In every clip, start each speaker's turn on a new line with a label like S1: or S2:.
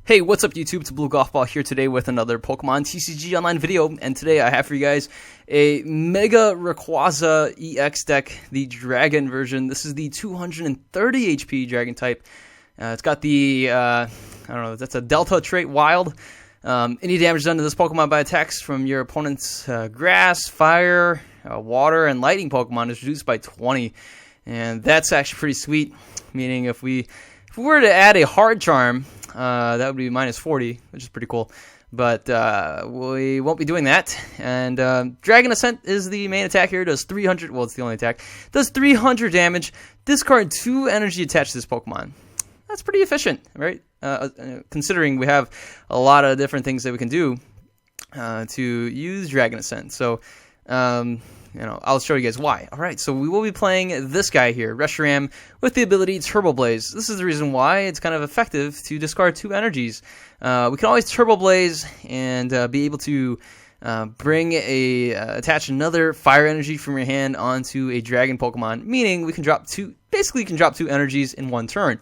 S1: Hey, what's up YouTube? It's Blue Golf Ball here today with another Pokemon TCG Online video, and today I have for you guys a Mega Rayquaza EX deck, the Dragon version. This is the 230 HP Dragon type. It's got the, I don't know, that's a Delta trait Wild. Any damage done to this Pokemon by attacks from your opponent's Grass, Fire, Water, and Lightning Pokemon is reduced by 20. And that's actually pretty sweet, meaning if we were to add a Hard Charm, that would be minus 40, which is pretty cool. But we won't be doing that. And Dragon Ascent is the main attack here. It does 300. Well, it's the only attack. It does 300 damage. Discard 2 energy attached to this Pokemon. That's pretty efficient, right? Considering we have a lot of different things that we can do to use Dragon Ascent. So, I'll show you guys why. All right, so we will be playing this guy here, Reshiram, with the ability Turbo Blaze. This is the reason why it's kind of effective to discard 2 energies. We can always Turbo Blaze and be able to attach another fire energy from your hand onto a dragon Pokemon, meaning we can drop 2 energies in one turn.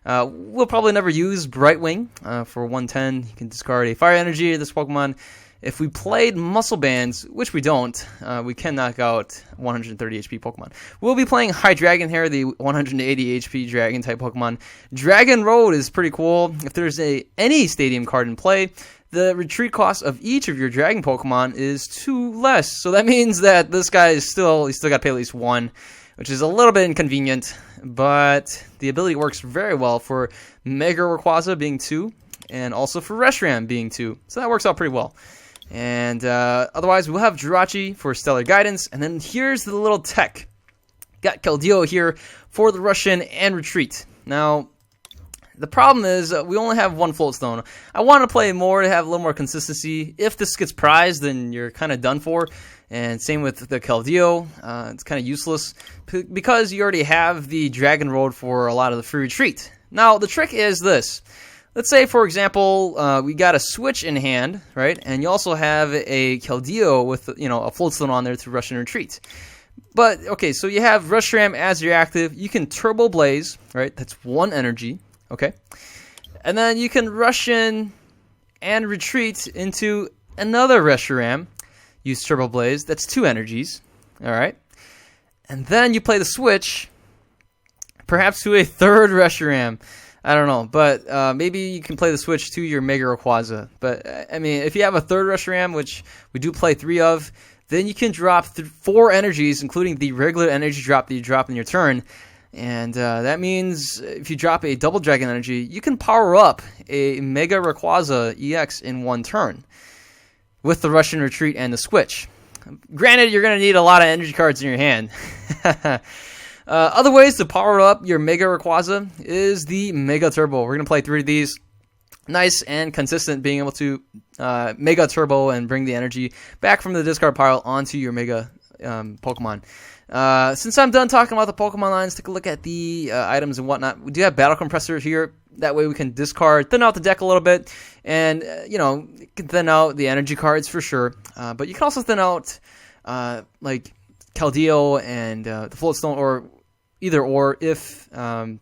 S1: We'll probably never use Brightwing. For 110, you can discard a fire energy of this Pokemon. If we played Muscle Bands, which we don't, we can knock out 130 HP Pokemon. We'll be playing Hydreigon here, the 180 HP Dragon type Pokemon. Dragon Road is pretty cool. If there's any Stadium card in play, the retreat cost of each of your Dragon Pokemon is 2 less. So that means that this guy is still got to pay at least 1, which is a little bit inconvenient. But the ability works very well for Mega Rayquaza being 2, and also for Reshiram being 2. So that works out pretty well. And otherwise, we'll have Jirachi for Stellar Guidance. And then here's the little tech. Got Keldeo here for the Russian and Retreat. Now, the problem is we only have 1 Float Stone. I want to play more to have a little more consistency. If this gets prized, then you're kind of done for. And same with the Keldeo. It's kind of useless because you already have the Dragon Road for a lot of the free Retreat. Now, the trick is this. Let's say, for example, we got a Switch in hand, right? And you also have a Keldeo with, a Float Stone on there to Rush and Retreat. But, okay, so you have Reshiram as your active. You can Turbo Blaze, right? That's 1 energy, okay? And then you can Rush in and Retreat into another Reshiram. Use Turbo Blaze. That's 2 energies, all right? And then you play the Switch, perhaps to a 3rd Reshiram. I don't know, but maybe you can play the Switch to your Mega Rayquaza. But, I mean, if you have a 3rd Reshiram, which we do play 3 of, then you can drop 4 energies, including the regular energy drop that you drop in your turn. And that means if you drop a Double Dragon energy, you can power up a Mega Rayquaza EX in 1 turn with the Russian Retreat and the Switch. Granted, you're going to need a lot of energy cards in your hand. Other ways to power up your Mega Rayquaza is the Mega Turbo. We're going to play 3 of these. Nice and consistent, being able to Mega Turbo and bring the energy back from the discard pile onto your Mega Pokemon. Since I'm done talking about the Pokemon lines, take a look at the items and whatnot. We do have Battle Compressor here. That way we can discard, thin out the deck a little bit. And, you can thin out the energy cards for sure. But you can also thin out, like, Keldeo and the Float Stone, or either or if one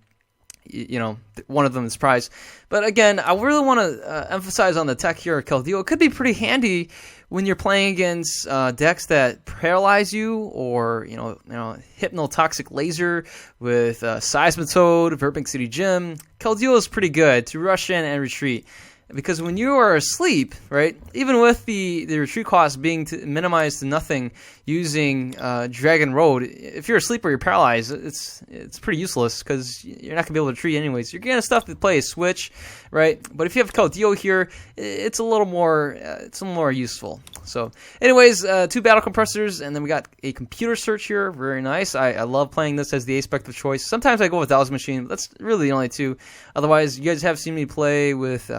S1: of them is prized. But again, I really want to emphasize on the tech here. Keldeo, it could be pretty handy when you're playing against decks that paralyze you, or Hypnotoxic Laser with Seismitoad, Verping City Gym. Keldeo is pretty good to rush in and retreat. Because when you are asleep, right, even with the retreat cost being minimized to nothing using Dragon Road, if you're asleep or you're paralyzed, it's pretty useless because you're not going to be able to retreat anyways. You're going to stuff to play a Switch, right? But if you have Keldeo here, it's a little more useful. So anyways, 2 Battle Compressors, and then we got a Computer Search here. Very nice. I love playing this as the aspect of choice. Sometimes I go with Thousand Machine, but that's really the only 2. Otherwise, you guys have seen me play with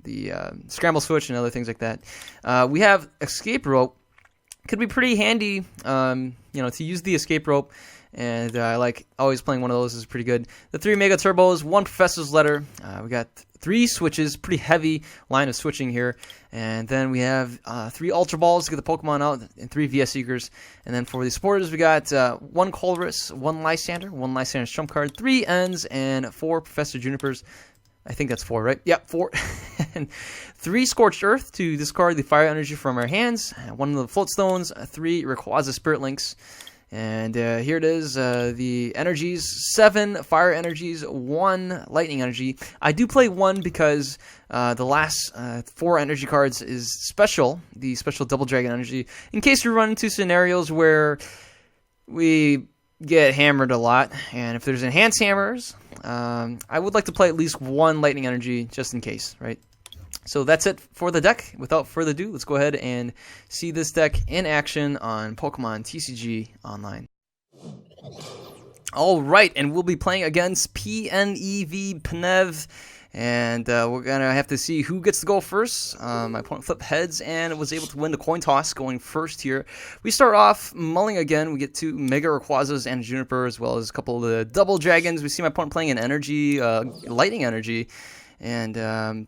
S1: the Scramble Switch and other things like that. We have Escape Rope. Could be pretty handy, to use the Escape Rope, and I like always playing one of those. Is pretty good. The 3 Mega Turbos, 1 Professor's Letter. We got 3 switches, pretty heavy line of switching here, and then we have 3 Ultra Balls to get the Pokemon out, and 3 VS Seekers. And then for the supporters, we got 1 Colress, 1 Lysander's trump card, 3 Ends, and 4 Professor Junipers. I think that's 4, right? Yep, 4. And 3 Scorched Earth to discard the fire energy from our hands. 1 of the Float Stones, 3 Rayquaza Spirit Links. And here it is, the energies, 7 fire energies, 1 lightning energy. I do play 1 because the last 4 energy cards is special, the special double dragon energy, in case we run into scenarios where we get hammered a lot. And if there's enhanced hammers, I would like to play at least 1 lightning energy just in case, right? So that's it for the deck. Without further ado, let's go ahead and see this deck in action on Pokemon TCG Online. All right, and we'll be playing against PNEV. And we're going to have to see who gets to go first. My opponent flipped heads and was able to win the coin toss going first here. We start off mulling again. We get 2 Mega Rayquazas and Juniper, as well as a couple of the double dragons. We see my opponent playing an energy, lightning energy. And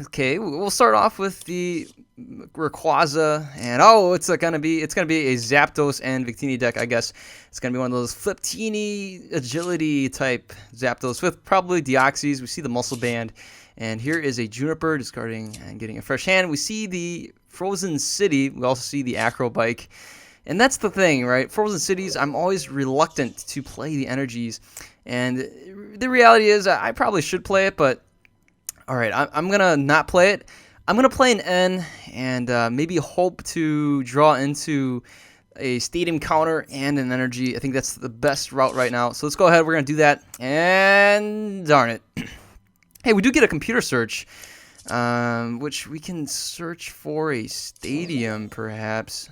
S1: okay, we'll start off with the Rayquaza, and it's gonna be a Zapdos and Victini deck, I guess. It's gonna be one of those Fliptini agility type Zapdos with probably Deoxys. We see the Muscle Band, and here is a Juniper discarding and getting a fresh hand. We see the Frozen City. We also see the Acro Bike, and that's the thing, right? Frozen Cities, I'm always reluctant to play the energies, and the reality is I probably should play it, but all right, I'm going to not play it. I'm going to play an N and maybe hope to draw into a Stadium counter and an energy. I think that's the best route right now. So let's go ahead. We're going to do that. And darn it. Hey, we do get a computer search, which we can search for a Stadium perhaps.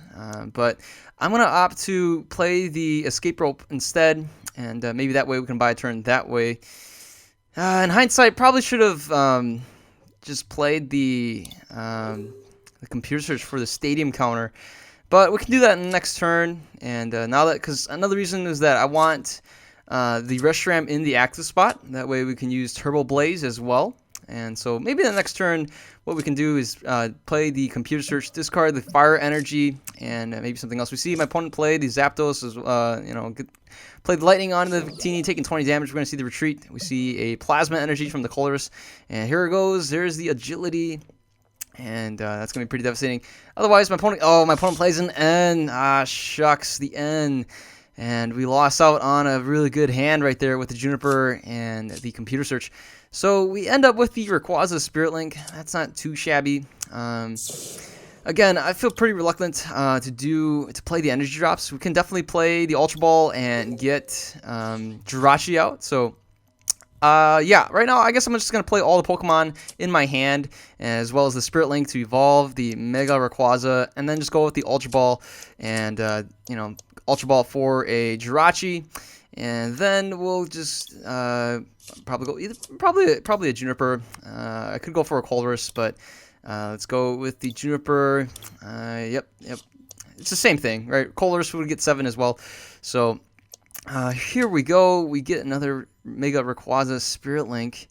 S1: But I'm going to opt to play the Escape Rope instead. And maybe that way we can buy a turn that way. In hindsight, probably should have just played the computer search for the Stadium counter, but we can do that in the next turn. And now that, because another reason is that I want the Reshiram in the active spot. That way we can use Turbo Blaze as well. And so maybe the next turn, what we can do is play the computer search, discard the fire energy, and maybe something else. We see my opponent play the Zapdos, play the lightning on the Victini, taking 20 damage. We're going to see the retreat. We see a plasma energy from the Colress, and here it goes. There's the agility, and that's going to be pretty devastating. Otherwise, my opponent plays an N. Ah, shucks, the N. And we lost out on a really good hand right there with the Juniper and the computer search. So we end up with the Rayquaza Spirit Link. That's not too shabby. Again, I feel pretty reluctant to play the energy drops. We can definitely play the Ultra Ball and get Jirachi out. So yeah, right now I guess I'm just going to play all the Pokemon in my hand, as well as the Spirit Link to evolve the Mega Rayquaza, and then just go with the Ultra Ball and Ultra Ball for a Jirachi. And then we'll just probably a Juniper. I could go for a Colress, but let's go with the Juniper. Yep. It's the same thing, right? Colress would get 7 as well. So here we go. We get another Mega Rayquaza Spirit Link.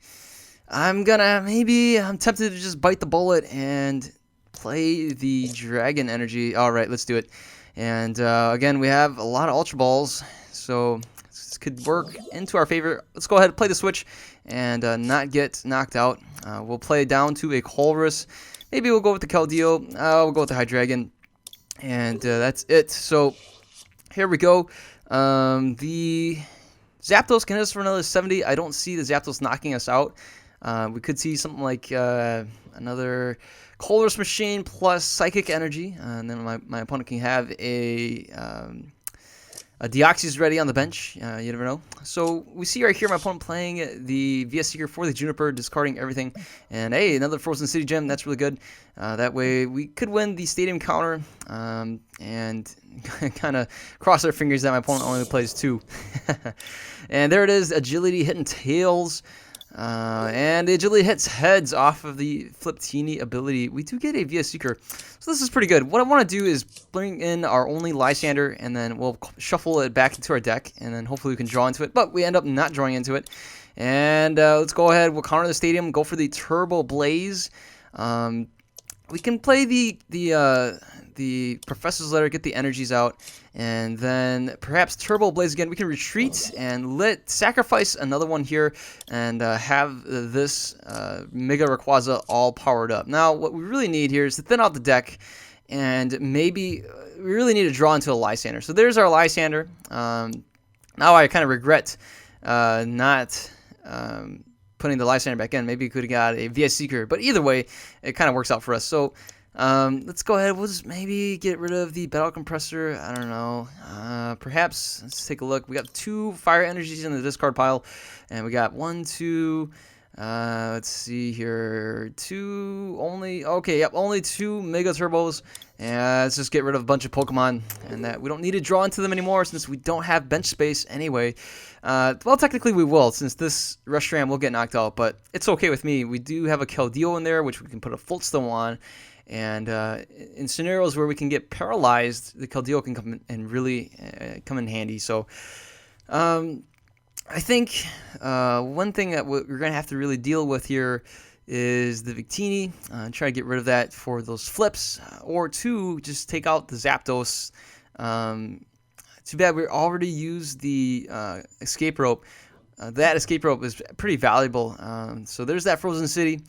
S1: I'm tempted to just bite the bullet and play the Dragon Energy. All right, let's do it. And again, we have a lot of Ultra Balls, so this could work into our favor. Let's go ahead and play the switch and not get knocked out. We'll play down to a Colress. Maybe we'll go with the Keldeo. We'll go with the Hydreigon. And that's it. So here we go. The Zapdos can hit us for another 70. I don't see the Zapdos knocking us out. We could see something like another Colress Machine plus Psychic Energy. And then my opponent can have a Deoxys ready on the bench. You never know. So we see right here my opponent playing the VS Seeker for the Juniper, discarding everything. And hey, another Frozen City Gem. That's really good. That way we could win the Stadium counter and kind of cross our fingers that my opponent only plays 2. And there it is, Agility hitting tails. And the Agility hits heads off of the Fliptini ability. We do get a VS Seeker, so this is pretty good. What I want to do is bring in our only Lysander, and then we'll shuffle it back into our deck, and then hopefully we can draw into it, but we end up not drawing into it. And let's go ahead, we'll counter the Stadium, go for the Turbo Blaze. we can play the Professor's Letter, get the energies out, and then perhaps Turbo Blaze again. We can retreat and sacrifice another one here and have this Mega Rayquaza all powered up. Now, what we really need here is to thin out the deck, and maybe we really need to draw into a Lysander. So there's our Lysander. Now I kind of regret not putting the Lysander back in. Maybe we could have got a VS Seeker, but either way, it kind of works out for us. So let's go ahead. We'll just maybe get rid of the Battle Compressor. I don't know. Perhaps let's take a look. We got 2 fire energies in the discard pile, and we got 1, 2. Let's see here. 2 only. Okay, yep, only 2 Mega Turbos. And let's just get rid of a bunch of Pokemon, and that we don't need to draw into them anymore since we don't have bench space anyway. Well, technically we will, since this Reshiram will get knocked out, but it's okay with me. We do have a Keldeo in there, which we can put a Floatstone on. And in scenarios where we can get paralyzed, the Keldeo can come in and really come in handy. So I think one thing that we're going to have to really deal with here is the Victini. Try to get rid of that for those flips. Or 2, just take out the Zapdos. Too bad we already used the Escape Rope. That Escape Rope is pretty valuable. So there's that Frozen City.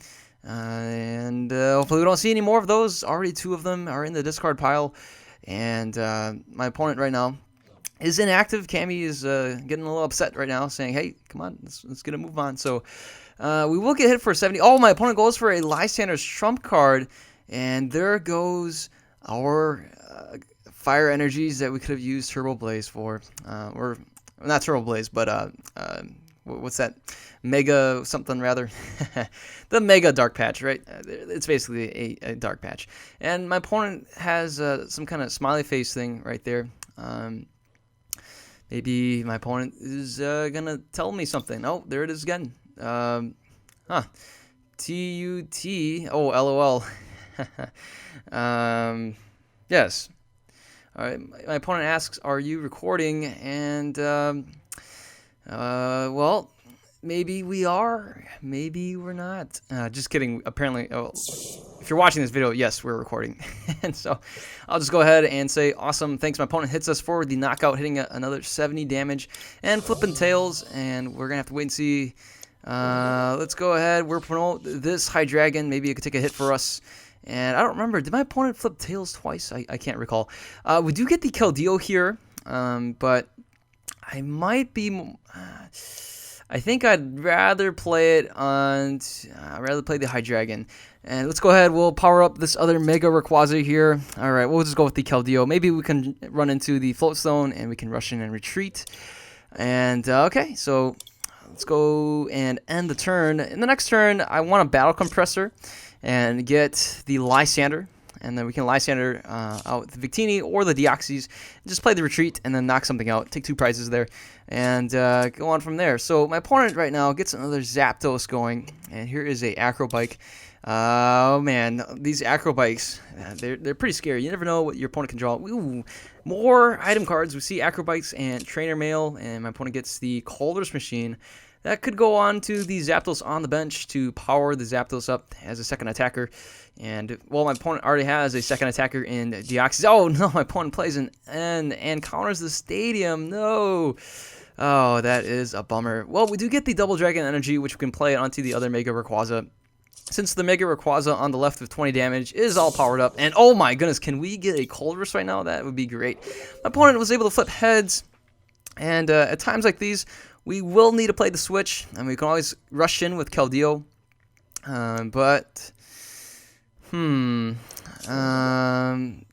S1: And hopefully we don't see any more of those. Already 2 of them are in the discard pile. And my opponent right now is inactive. Cammy is getting a little upset right now, saying, hey, come on, let's get a move on. So we will get hit for 70. Oh, my opponent goes for a Lysander's trump card. And there goes our fire energies that we could have used Turbo Blaze for. Or not Turbo Blaze, but what's that? Mega something rather. The Mega Dark Patch, right? It's basically a Dark Patch. And my opponent has some kind of smiley face thing right there. Maybe my opponent is going to tell me something. Oh, there it is again. T-U-T. Oh, LOL. Yes. All right. My opponent asks, are you recording? And, well, maybe we are. Maybe we're not. Just kidding. Apparently, if you're watching this video, yes, we're recording. And so I'll just go ahead and say, awesome. Thanks. My opponent hits us for the knockout, hitting another 70 damage and flipping tails. And we're going to have to wait and see. Let's go ahead. We'll promote this Hydreigon. Maybe it could take a hit for us. And I don't remember. Did my opponent flip tails twice? I can't recall. We do get the Keldeo here. But I might be... I think I'd rather play it on... I'd rather play the Hydreigon. And let's go ahead. We'll power up this other Mega Rayquaza here. All right, we'll just go with the Keldeo. Maybe we can run into the Floatstone and we can rush in and retreat. And, okay, so let's go and end the turn. In the next turn, I want a Battle Compressor and get the Lysander. And then we can Lysander out the Victini or the Deoxys. Just play the retreat and then knock something out. Take 2 prizes there. And go on from there. So my opponent right now gets another Zapdos going. And here is a Acrobike. Oh, man. These Acrobikes, they're pretty scary. You never know what your opponent can draw. Ooh, more item cards. We see Acrobikes and Trainer Mail. And my opponent gets the Calder's Machine. That could go on to the Zapdos on the bench to power the Zapdos up as a second attacker. And, well, my opponent already has a second attacker in Deoxys. Oh, no, my opponent plays an N and counters the Stadium. No. Oh, that is a bummer. Well, we do get the Double Dragon Energy, which we can play onto the other Mega Rayquaza. Since the Mega Rayquaza on the left with 20 damage is all powered up. And, oh, my goodness, can we get a Colress right now? That would be great. My opponent was able to flip heads. And at times like these, we will need to play the switch, and we can always rush in with Keldeo.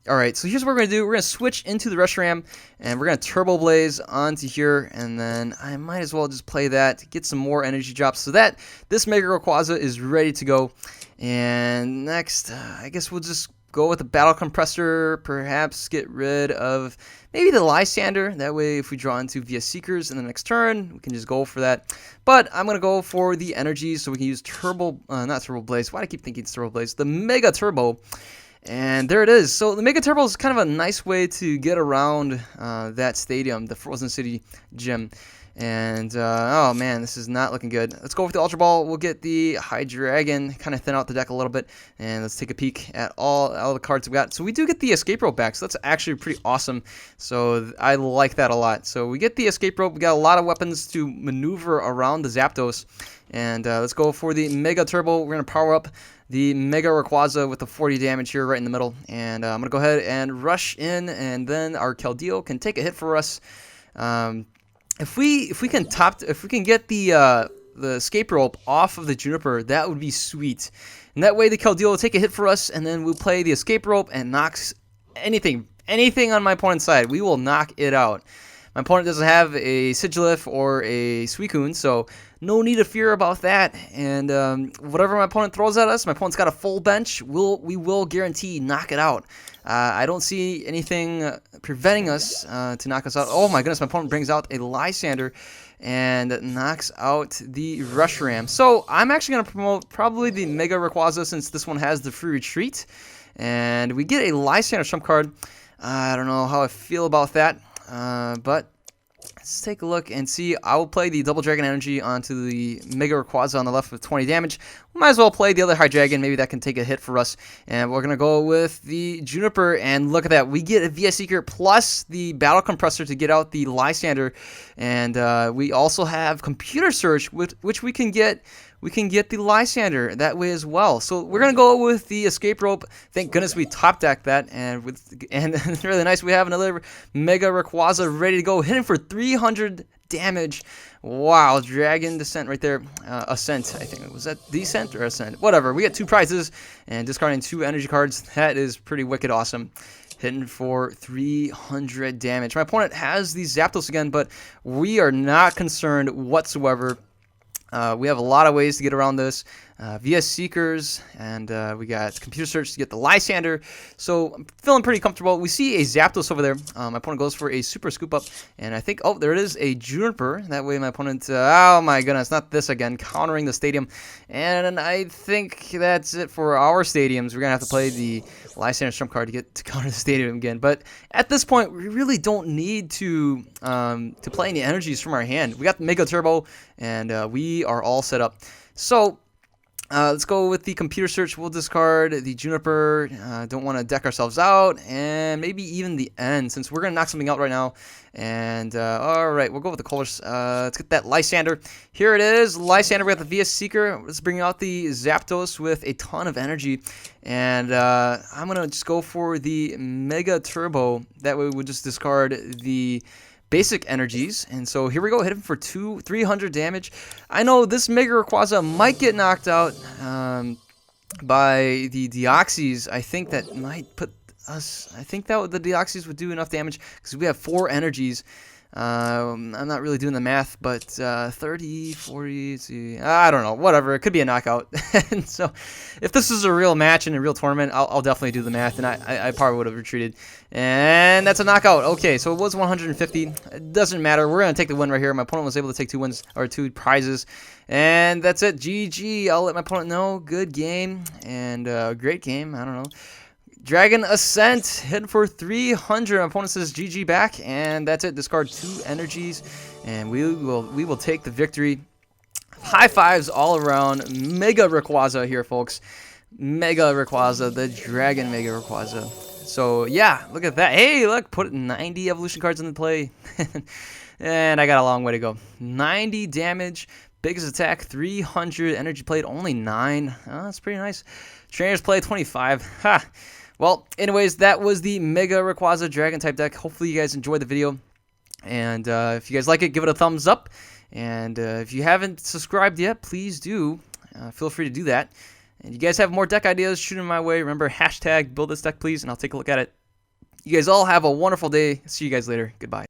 S1: Alright, so here's what we're going to do. We're going to switch into the Reshiram, and we're going to Turbo Blaze onto here, and then I might as well just play that, get some more energy drops, so that this Mega Rayquaza is ready to go. And next, I guess we'll just go with the Battle Compressor, perhaps get rid of maybe the Lysander. That way, if we draw into VS Seekers in the next turn, we can just go for that. But I'm going to go for the energies, so we can use not Turbo Blaze. Why do I keep thinking it's Turbo Blaze? The Mega Turbo. And there it is. So the Mega Turbo is kind of a nice way to get around that stadium, the Frozen City gym. And, oh man, this is not looking good. Let's go with the Ultra Ball. We'll get the High Dragon, kind of thin out the deck a little bit. And let's take a peek at all the cards we got. So we do get the Escape Rope back, so that's actually pretty awesome. So I like that a lot. So we get the Escape Rope. We got a lot of weapons to maneuver around the Zapdos. And let's go for the Mega Turbo. We're going to power up the Mega Rayquaza with the 40 damage here right in the middle. And I'm going to go ahead and rush in, and then our Keldeo can take a hit for us. If we can get the Escape Rope off of the Juniper, that would be sweet. And that way the Keldeo will take a hit for us, and then we'll play the Escape Rope and knocks anything on my opponent's side. We will knock it out. My opponent doesn't have a Sigilyph or a Suicune, so no need to fear about that. And whatever my opponent throws at us, my opponent's got a full bench. We will guarantee knock it out. I don't see anything preventing us to knock us out. Oh my goodness, my opponent brings out a Lysander and knocks out the Reshiram. So I'm actually going to promote probably the Mega Rayquaza, since this one has the free retreat. And we get a Lysander trump card. I don't know how I feel about that. But let's take a look and see. I will play the Double Dragon Energy onto the Mega Rayquaza on the left with 20 damage. Might as well play the other High Dragon. Maybe that can take a hit for us. And we're going to go with the Juniper. And look at that. We get a VS Seeker plus the Battle Compressor to get out the Lysander. And we also have Computer Search, which we can get. We can get the Lysander that way as well. So we're going to go with the Escape Rope. Thank goodness we top decked that. And it's really nice. We have another Mega Rayquaza ready to go. Hitting for 300 damage. Wow, Dragon Descent right there. Ascent, I think. Was that Descent or Ascent? Whatever. We get 2 prizes and discarding 2 energy cards. That is pretty wicked awesome. Hitting for 300 damage. My opponent has these Zapdos again, but we are not concerned whatsoever. We have a lot of ways to get around this. VS Seekers, and we got Computer Search to get the Lysander. So I'm feeling pretty comfortable. We see a Zapdos over there. My opponent goes for a Super Scoop Up, and I think, oh, there it is, a Juniper. That way my opponent, oh my goodness, not this again, countering the stadium. And I think that's it for our stadiums. We're going to have to play the Lysander Trump card to counter the stadium again. But at this point, we really don't need to play any energies from our hand. We got the Mega Turbo, and we are all set up. So let's go with the Computer Search. We'll discard the Juniper. Don't want to deck ourselves out. And maybe even the end, since we're going to knock something out right now. And, all right, we'll go with the colors. Let's get that Lysander. Here it is. Lysander, we got the VS Seeker. Let's bring out the Zapdos with a ton of energy. And I'm going to just go for the Mega Turbo. That way we'll just discard the basic energies. And so here we go, hit him for 300 damage. I know this Mega Rayquaza might get knocked out by the Deoxys. I think that might put us, I think that the Deoxys would do enough damage because we have 4 energies. I'm not really doing the math, but 30, 40, see, I don't know, whatever. It could be a knockout. And so if this is a real match in a real tournament, I'll definitely do the math, and I probably would have retreated. And that's a knockout. Okay, so it was 150. It doesn't matter. We're going to take the win right here. My opponent was able to take 2 wins, or 2 prizes. And that's it. GG. I'll let my opponent know. Good game, and great game. I don't know. Dragon Ascent, hitting for 300. My opponent says GG back, and that's it. Discard 2 energies, and we will take the victory. High fives all around. Mega Rayquaza here, folks. Mega Rayquaza, the Dragon Mega Rayquaza. So yeah, look at that. Hey, look, put 90 evolution cards into play, and I got a long way to go. 90 damage. Biggest attack, 300. Energy played, only 9. Oh, that's pretty nice. Trainers play, 25. Ha! Well, anyways, that was the Mega Rayquaza Dragon-type deck. Hopefully you guys enjoyed the video. And if you guys like it, give it a thumbs up. And if you haven't subscribed yet, please do. Feel free to do that. And you guys have more deck ideas, shoot them my way. Remember, hashtag build this deck, please, and I'll take a look at it. You guys all have a wonderful day. See you guys later. Goodbye.